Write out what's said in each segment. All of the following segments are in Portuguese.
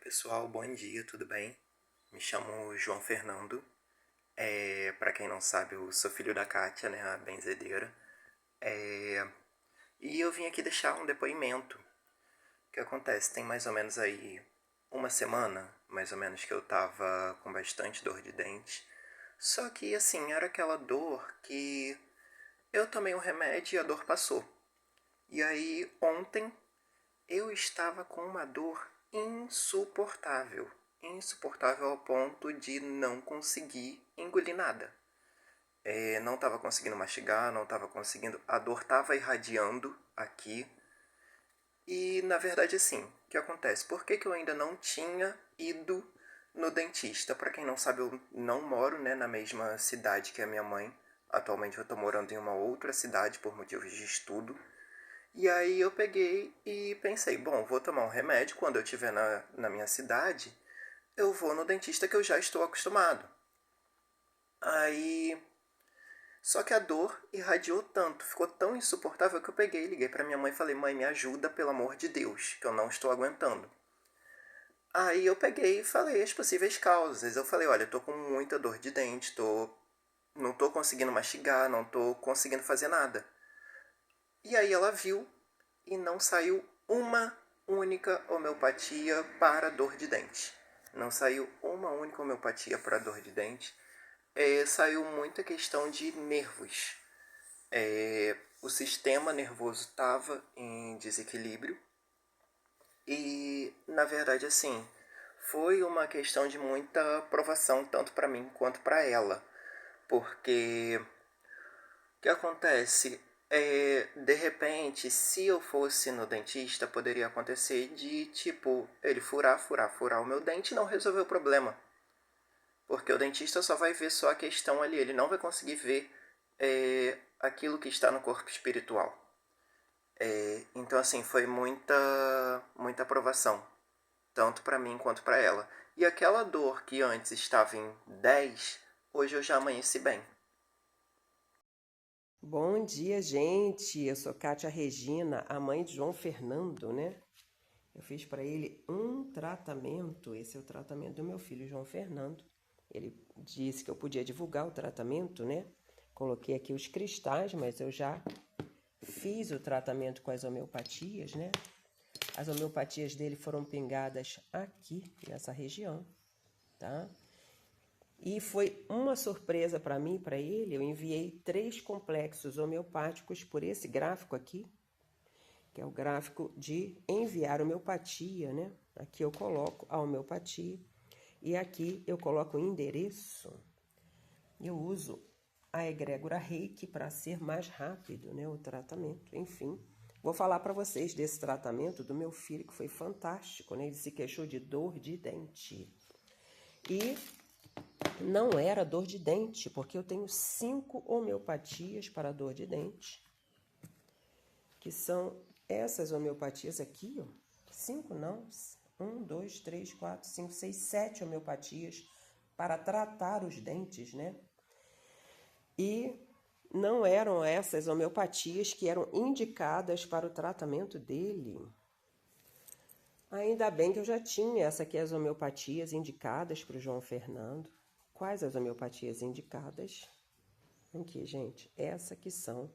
Pessoal, bom dia, tudo bem? Me chamo João Fernando. Para quem não sabe, eu sou filho da Kátia, né, a benzedeira. E eu vim aqui deixar um depoimento. O que acontece? Tem mais ou menos aí uma semana, mais ou menos, que eu tava com bastante dor de dente. Só que, assim, era aquela dor que eu tomei um remédio e a dor passou. E aí, ontem, eu estava com uma dor insuportável. Insuportável ao ponto de não conseguir engolir nada. Não estava conseguindo mastigar, não estava conseguindo. A dor estava irradiando aqui. E na verdade, assim, o que acontece? Por que eu ainda não tinha ido no dentista? Para quem não sabe, eu não moro, né, na mesma cidade que a minha mãe. Atualmente eu estou morando em uma outra cidade por motivos de estudo. E aí eu peguei e pensei, bom, vou tomar um remédio quando eu estiver na minha cidade, eu vou no dentista que eu já estou acostumado. Aí, só que a dor irradiou tanto, ficou tão insuportável que eu peguei, liguei para minha mãe e falei, mãe, me ajuda, pelo amor de Deus, que eu não estou aguentando. Aí eu peguei e falei as possíveis causas. Eu falei, olha, eu tô com muita dor de dente, não tô conseguindo mastigar, não tô conseguindo fazer nada. E aí ela viu e não saiu uma única homeopatia para dor de dente. Não saiu uma única homeopatia para dor de dente. Saiu muita questão de nervos. O sistema nervoso estava em desequilíbrio e, na verdade, assim, foi uma questão de muita provação, tanto para mim quanto para ela. Porque o que acontece? De repente, se eu fosse no dentista, poderia acontecer de, tipo, ele furar o meu dente e não resolver o problema. Porque o dentista só vai ver só a questão ali, ele não vai conseguir ver aquilo que está no corpo espiritual. Então, assim, foi muita aprovação, tanto para mim quanto para ela. E aquela dor que antes estava em 10, hoje eu já amanheci bem. Bom dia, gente. Eu sou Kátia Regina, a mãe de João Fernando, né? Eu fiz para ele um tratamento. Esse é o tratamento do meu filho, João Fernando. Ele disse que eu podia divulgar o tratamento, né? Coloquei aqui os cristais, mas eu já fiz o tratamento com as homeopatias, né? As homeopatias dele foram pingadas aqui, nessa região, tá? E foi uma surpresa para mim e para ele. Eu enviei 3 complexos homeopáticos por esse gráfico aqui, que é o gráfico de enviar homeopatia, né? Aqui eu coloco a homeopatia e aqui eu coloco o endereço. Eu uso a egrégora Reiki para ser mais rápido, né, o tratamento. Enfim, vou falar para vocês desse tratamento do meu filho, que foi fantástico, né? Ele se queixou de dor de dente. E não era dor de dente, porque eu tenho 5 homeopatias para dor de dente, que são essas homeopatias aqui, ó. 5 não, 1, 2, 3, 4, 5, 6, 7 homeopatias para tratar os dentes, né? E não eram essas homeopatias que eram indicadas para o tratamento dele. Ainda bem que eu já tinha essa aqui, as homeopatias indicadas para o João Fernando. Quais as homeopatias indicadas? Aqui, gente, essa que são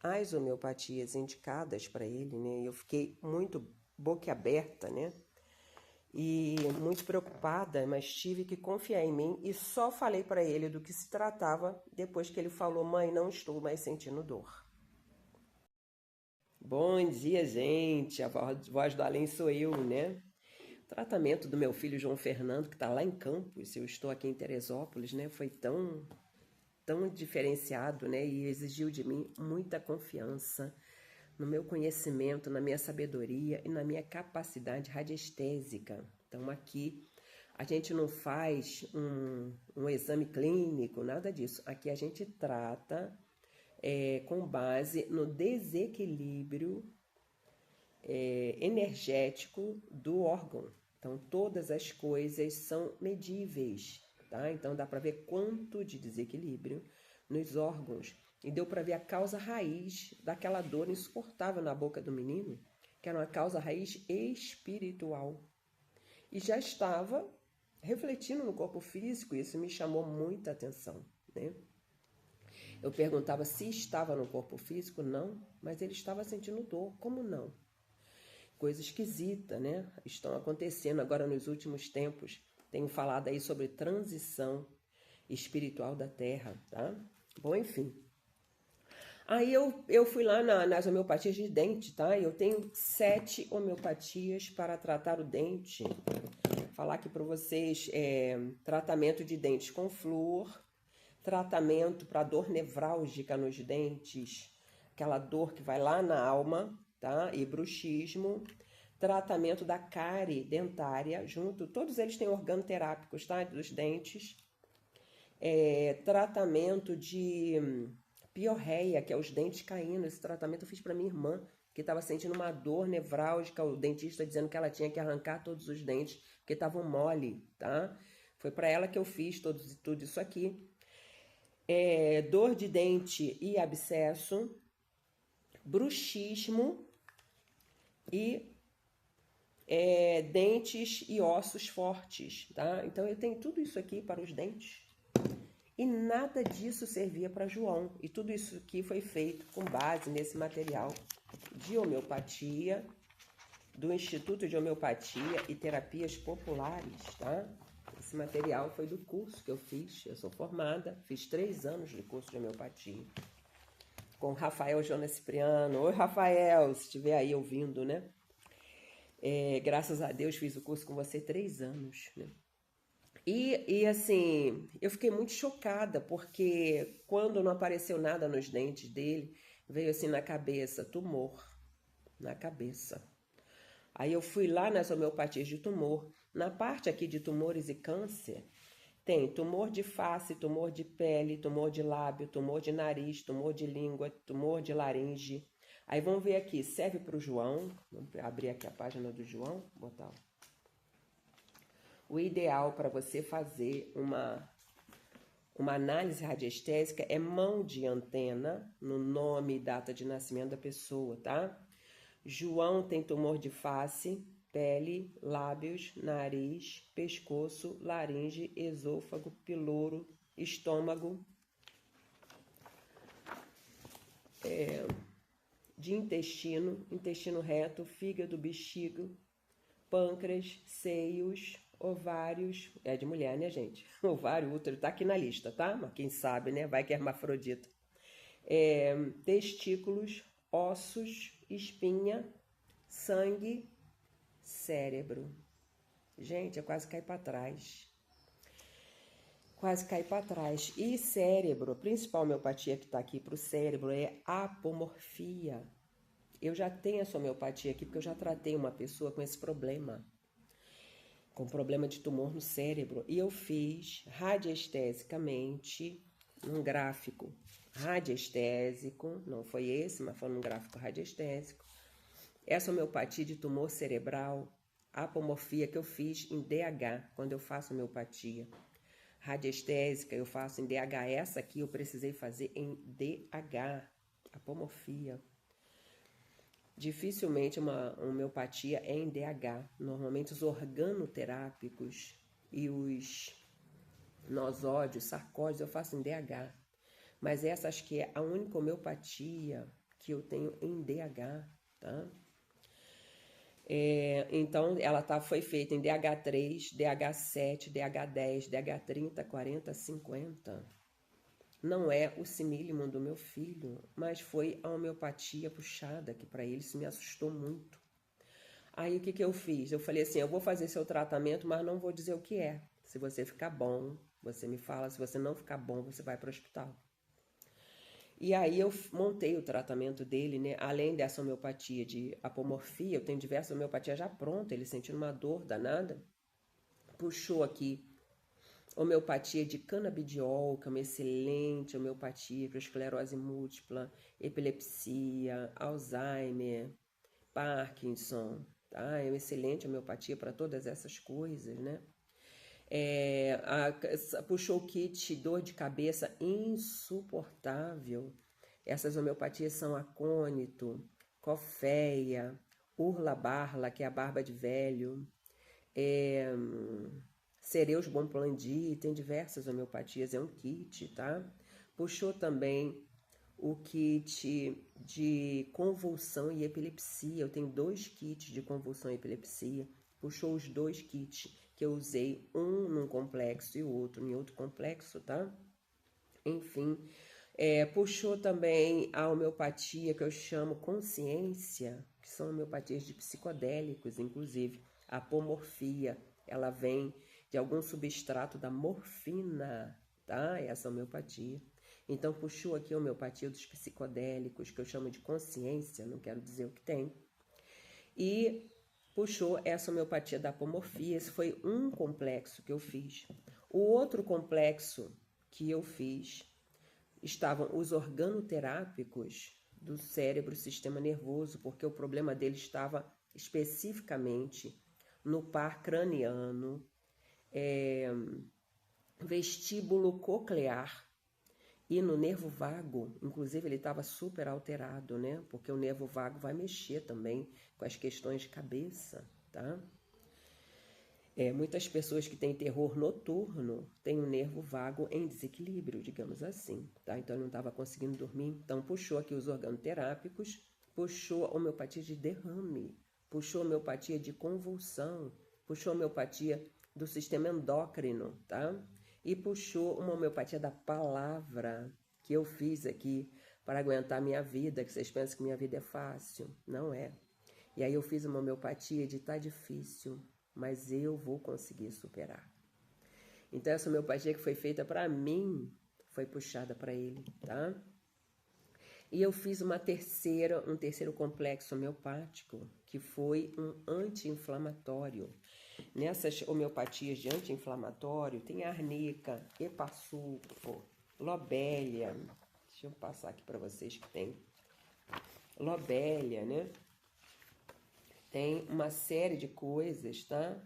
as homeopatias indicadas para ele, né? Eu fiquei muito boquiaberta, né? E muito preocupada, mas tive que confiar em mim e só falei para ele do que se tratava depois que ele falou: mãe, não estou mais sentindo dor. Bom dia, gente. A voz do além sou eu, né? Tratamento do meu filho João Fernando, que está lá em Campos, eu estou aqui em Teresópolis, né? Foi tão diferenciado, né? E exigiu de mim muita confiança no meu conhecimento, na minha sabedoria e na minha capacidade radiestésica. Então, aqui a gente não faz um exame clínico, nada disso. Aqui a gente trata com base no desequilíbrio energético do órgão. Então, todas as coisas são medíveis, tá? Então, dá para ver quanto de desequilíbrio nos órgãos. E deu para ver a causa raiz daquela dor insuportável na boca do menino, que era uma causa raiz espiritual. e já estava refletindo no corpo físico, e isso me chamou muita atenção, né? Eu perguntava se estava no corpo físico, não, mas ele estava sentindo dor, como não? Coisa esquisita, né? Estão acontecendo agora nos últimos tempos. Tenho falado aí sobre transição espiritual da Terra, tá? Bom, enfim. Aí eu fui lá nas homeopatias de dente, tá? Eu tenho 7 homeopatias para tratar o dente. Vou falar aqui para vocês, tratamento de dentes com flúor, tratamento para dor nevrálgica nos dentes, aquela dor que vai lá na alma, tá? E bruxismo, tratamento da cárie dentária, junto, todos eles têm organoterápicos, tá? Dos dentes, tratamento de piorreia, que é os dentes caindo. Esse tratamento eu fiz para minha irmã, que estava sentindo uma dor nevrálgica, o dentista dizendo que ela tinha que arrancar todos os dentes, porque estavam mole, tá? Foi para ela que eu fiz tudo isso aqui. Dor de dente e abscesso, bruxismo e dentes e ossos fortes, tá? Então eu tenho tudo isso aqui para os dentes. E nada disso servia para João. E tudo isso aqui foi feito com base nesse material de homeopatia, do Instituto de Homeopatia e Terapias Populares, tá? Esse material foi do curso que eu fiz. Eu sou formada, fiz 3 anos de curso de homeopatia. Com Rafael Jonas Cipriano. Oi, Rafael, se estiver aí ouvindo, né? Graças a Deus fiz o curso com você 3 anos, né? E assim, eu fiquei muito chocada, porque quando não apareceu nada nos dentes dele, veio assim na cabeça, tumor, na cabeça. Aí eu fui lá nas homeopatias de tumor. Na parte aqui de tumores e câncer, tem tumor de face, tumor de pele, tumor de lábio, tumor de nariz, tumor de língua, tumor de laringe. Aí vamos ver aqui, serve para o João. Vamos abrir aqui a página do João, botar. O ideal para você fazer uma análise radiestésica é mão de antena no nome e data de nascimento da pessoa, tá? João tem tumor de face, pele, lábios, nariz, pescoço, laringe, esôfago, piloro, estômago, de intestino reto, fígado, bexiga, pâncreas, seios, ovários, é de mulher, né, gente? Ovário, útero, tá aqui na lista, tá? Mas quem sabe, né? Vai que é hermafrodita. Testículos, ossos, espinha, sangue, cérebro. Gente, eu quase caí para trás. Quase caí para trás. E cérebro, a principal homeopatia que está aqui para o cérebro é apomorfia. Eu já tenho essa homeopatia aqui porque eu já tratei uma pessoa com esse problema. Com problema de tumor no cérebro. E eu fiz radiestesicamente, num gráfico radiestésico, não foi esse, mas foi num gráfico radiestésico. Essa homeopatia de tumor cerebral, apomorfia, que eu fiz em DH, quando eu faço homeopatia. Radiestésica eu faço em DH. Essa aqui eu precisei fazer em DH, apomorfia. Dificilmente uma homeopatia é em DH. Normalmente os organoterápicos e os nosódios, sarcóides, eu faço em DH. Mas essa acho que é a única homeopatia que eu tenho em DH, tá? Então, ela foi feita em DH3, DH7, DH10, DH30, 40, 50. Não é o simílimum do meu filho, mas foi a homeopatia puxada, que para ele isso me assustou muito. Aí o que eu fiz? Eu falei assim, eu vou fazer seu tratamento, mas não vou dizer o que é. Se você ficar bom, você me fala. Se você não ficar bom, você vai para o hospital. E aí eu montei o tratamento dele, né? Além dessa homeopatia de apomorfia, eu tenho diversas homeopatias já prontas, ele sentindo uma dor danada. Puxou aqui homeopatia de canabidiol, que é uma excelente homeopatia para esclerose múltipla, epilepsia, Alzheimer, Parkinson, tá? É uma excelente homeopatia para todas essas coisas, né? Puxou o kit dor de cabeça insuportável. Essas homeopatias são acônito, cofeia, urla barla, que é a barba de velho, Cereus Bom Plandi, tem diversas homeopatias, é um kit, tá? Puxou também o kit de convulsão e epilepsia, eu tenho 2 kits de convulsão e epilepsia, puxou os 2 kits que eu usei, um num complexo e o outro em outro complexo, tá? Enfim, puxou também a homeopatia que eu chamo consciência, que são homeopatias de psicodélicos, inclusive. A apomorfia, ela vem de algum substrato da morfina, tá? Essa homeopatia. Então, puxou aqui a homeopatia dos psicodélicos, que eu chamo de consciência, não quero dizer o que tem. E puxou essa homeopatia da apomorfia, esse foi um complexo que eu fiz. O outro complexo que eu fiz estavam os organoterápicos do cérebro e sistema nervoso, porque o problema dele estava especificamente no par craniano, vestíbulo coclear e no nervo vago. Inclusive ele estava super alterado, né? Porque o nervo vago vai mexer também com as questões de cabeça, tá? Muitas pessoas que têm terror noturno têm o nervo vago em desequilíbrio, digamos assim, tá? Então ele não estava conseguindo dormir, então puxou aqui os organoterápicos, puxou a homeopatia de derrame, puxou a homeopatia de convulsão, puxou a homeopatia do sistema endócrino, tá? E puxou uma homeopatia da palavra que eu fiz aqui para aguentar minha vida, que vocês pensam que minha vida é fácil, não é. E aí eu fiz uma homeopatia de tá difícil, mas eu vou conseguir superar. Então essa homeopatia que foi feita para mim foi puxada para ele, tá? E eu fiz um terceiro complexo homeopático, que foi um anti-inflamatório. Nessas homeopatias de anti-inflamatório tem arnica, epasulfo, lobélia. Deixa eu passar aqui para vocês que tem lobélia, né? Tem uma série de coisas, tá?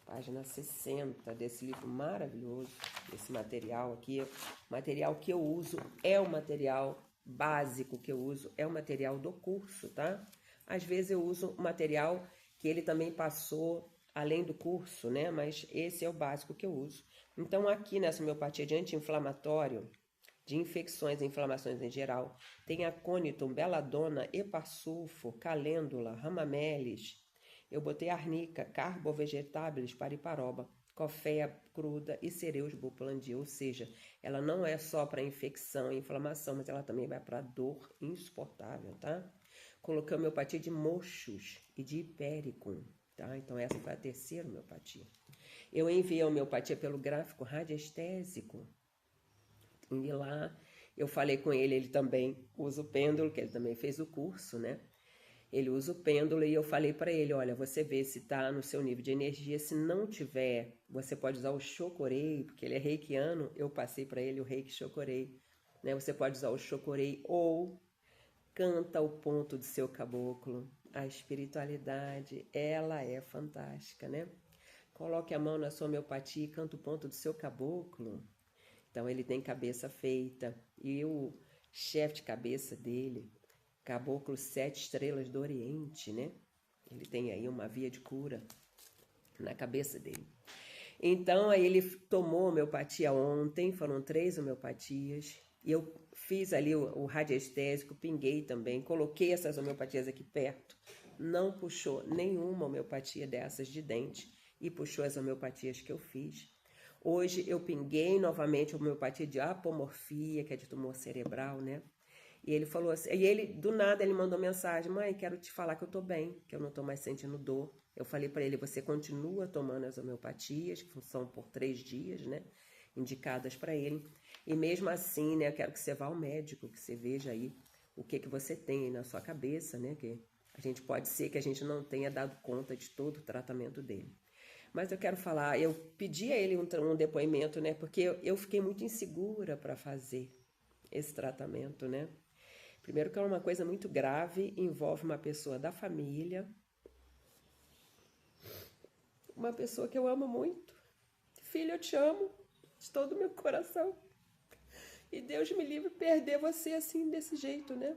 Página 60 desse livro maravilhoso, esse material aqui. O material que eu uso é o material básico que eu uso, é o material do curso, tá? Às vezes eu uso o material que ele também passou além do curso, né? Mas esse é o básico que eu uso. Então aqui nessa homeopatia de anti-inflamatório, de infecções e inflamações em geral, tem acônitum, beladona, epasulfo, calêndula, ramamelis. Eu botei arnica, carbovegetabilis, pariparoba, cofeia cruda e cereus bupulandi, ou seja, ela não é só para infecção e inflamação, mas ela também vai para dor insuportável, tá? Coloquei homeopatia de mochos e de hipericum, tá? Então essa foi a terceira homeopatia. Eu enviei a homeopatia pelo gráfico radiestésico. E lá eu falei com ele, ele também usa o pêndulo, que ele também fez o curso, né? Ele usa o pêndulo e eu falei para ele, olha, você vê se está no seu nível de energia, se não tiver, você pode usar o chocorei, porque ele é reikiano, eu passei para ele o reiki chocorei, né? Você pode usar o chocorei ou canta o ponto do seu caboclo. A espiritualidade, ela é fantástica, né? Coloque a mão na sua homeopatia e canta o ponto do seu caboclo. Então ele tem cabeça feita e o chefe de cabeça dele, Caboclo 7 Estrelas do Oriente, né? Ele tem aí uma via de cura na cabeça dele. Então aí ele tomou homeopatia ontem, foram 3 homeopatias, e eu fiz ali o radiestésico, pinguei também, coloquei essas homeopatias aqui perto, não puxou nenhuma homeopatia dessas de dente e puxou as homeopatias que eu fiz. Hoje eu pinguei novamente a homeopatia de apomorfia, que é de tumor cerebral, né? E ele falou assim, e ele, do nada, ele mandou mensagem, mãe, quero te falar que eu tô bem, que eu não tô mais sentindo dor. Eu falei para ele, você continua tomando as homeopatias, que são por 3 dias, né? Indicadas para ele. E mesmo assim, né, eu quero que você vá ao médico, que você veja aí o que você tem aí na sua cabeça, né? Que a gente pode ser que a gente não tenha dado conta de todo o tratamento dele. Mas eu quero falar, eu pedi a ele um depoimento, né? Porque eu fiquei muito insegura para fazer esse tratamento, né? Primeiro que é uma coisa muito grave, envolve uma pessoa da família, uma pessoa que eu amo muito. Filho, eu te amo de todo o meu coração. E Deus me livre perder você assim, desse jeito, né?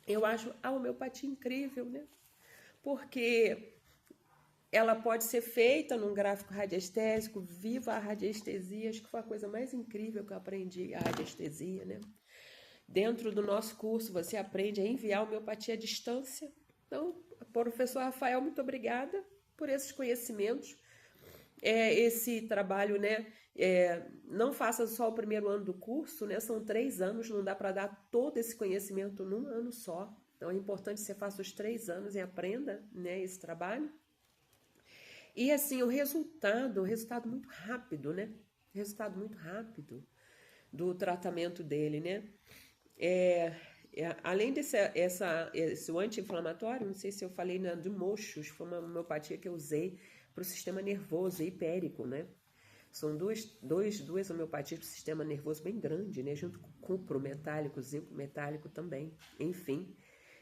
Eu acho a homeopatia incrível, né? Porque ela pode ser feita num gráfico radiestésico, viva a radiestesia, acho que foi a coisa mais incrível que eu aprendi, a radiestesia, né? Dentro do nosso curso, você aprende a enviar homeopatia à distância. Então, professor Rafael, muito obrigada por esses conhecimentos. Esse trabalho, né? Não faça só o primeiro ano do curso, né? São 3 anos, não dá para dar todo esse conhecimento num ano só. Então, é importante que você faça os 3 anos e aprenda, né, esse trabalho. E assim, o resultado muito rápido, né? Resultado muito rápido do tratamento dele, né? Além esse anti-inflamatório, não sei se eu falei, né, de mochos, foi uma homeopatia que eu usei para o sistema nervoso hipérico, né? São duas homeopatias para o sistema nervoso bem grande, né? Junto com cupro metálico, zinco metálico também, enfim.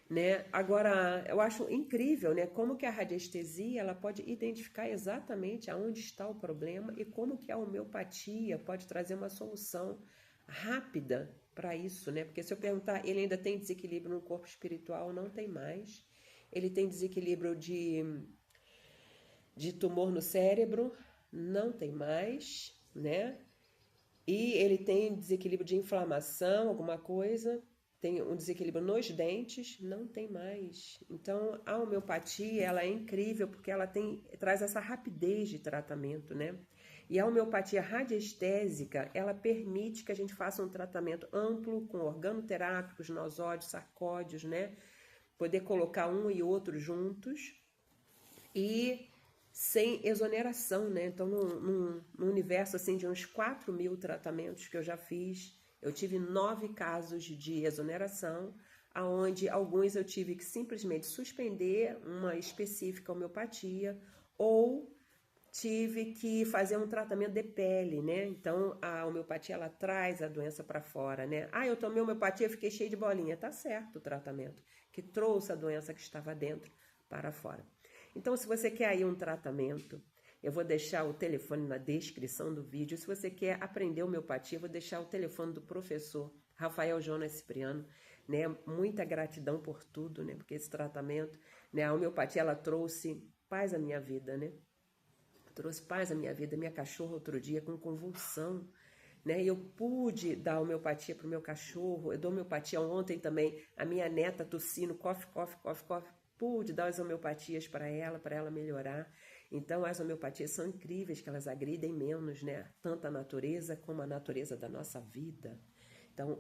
Né? Agora, eu acho incrível, né, como que a radiestesia ela pode identificar exatamente aonde está o problema e como que a homeopatia pode trazer uma solução rápida para isso, né? Porque se eu perguntar, ele ainda tem desequilíbrio no corpo espiritual? Não tem mais. Ele tem desequilíbrio de tumor no cérebro? Não tem mais, né? E ele tem desequilíbrio de inflamação, alguma coisa? Tem um desequilíbrio nos dentes? Não tem mais. Então, a homeopatia, ela é incrível porque ela traz essa rapidez de tratamento, né? E a homeopatia radiestésica, ela permite que a gente faça um tratamento amplo com organoterápicos, nosódios, sarcódios, né? Poder colocar um e outro juntos e sem exoneração, né? Então, num universo assim de uns 4.000 tratamentos que eu já fiz, eu tive 9 casos de exoneração, aonde alguns eu tive que simplesmente suspender uma específica homeopatia ou tive que fazer um tratamento de pele, né? Então, a homeopatia, ela traz a doença para fora, né? Eu tomei homeopatia, fiquei cheio de bolinha. Tá certo o tratamento, que trouxe a doença que estava dentro para fora. Então, se você quer aí um tratamento, eu vou deixar o telefone na descrição do vídeo. Se você quer aprender homeopatia, eu vou deixar o telefone do professor Rafael Jonas Cipriano, né? Muita gratidão por tudo, né? Porque esse tratamento, né? A homeopatia, ela trouxe paz à minha vida, né? Trouxe paz à minha vida. Minha cachorra outro dia com convulsão, né? E eu pude dar homeopatia para o meu cachorro. Eu dou homeopatia ontem também. A minha neta tossindo, cough, cough, cough, cough. Pude dar as homeopatias para ela melhorar. Então, as homeopatias são incríveis, que elas agridem menos, né? Tanto a natureza como a natureza da nossa vida. Então,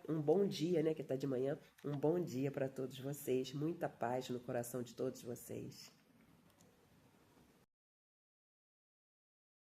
um bom dia, né? Que está de manhã. Um bom dia para todos vocês. Muita paz no coração de todos vocês.